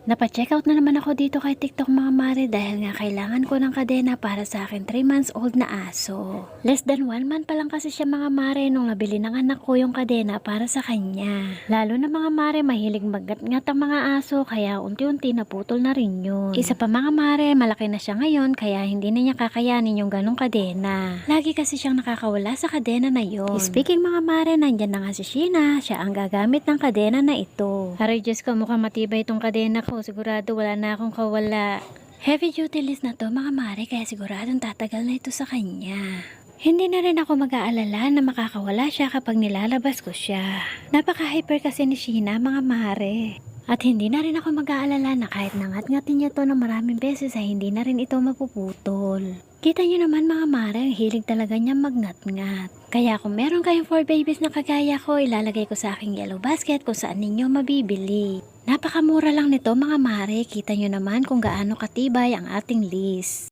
Napa-check out na naman ako dito kay TikTok mga mare dahil nga kailangan ko ng kadena para sa akin 3 months old na aso. Less than 1 month pa lang kasi siya mga mare nung nabili ng anak ko yung kadena para sa kanya. Lalo na mga mare mahilig maggat-ngat ang mga aso kaya unti-unti naputol na rin yun. Isa pa mga mare malaki na siya ngayon kaya hindi na niya kakayanin yung ganong kadena. Lagi kasi siyang nakakawala sa kadena na yun. Speaking mga mare, nandyan na nga si Sheena, siya ang gagamit ng kadena na ito. Aray Diyos ko, mukhang matibay itong kadena ko. Sigurado wala na akong kawala. Heavy duty list na to mga mare kaya siguradong tatagal na ito sa kanya. Hindi na rin ako mag-aalala na makakawala siya kapag nilalabas ko siya. Napaka-hyper kasi ni Sheena mga mare. At hindi na rin ako mag-aalala na kahit nangat-ngatin niya to ng maraming beses ay hindi na rin ito mapuputol. Kita niyo naman mga mare, ang hilig talaga niya magngat-ngat. Kaya kung meron kayong 4 babies na kagaya ko, ilalagay ko sa aking yellow basket kung saan ninyo mabibili. Napakamura lang nito mga mare, kita nyo naman kung gaano katibay ang ating list.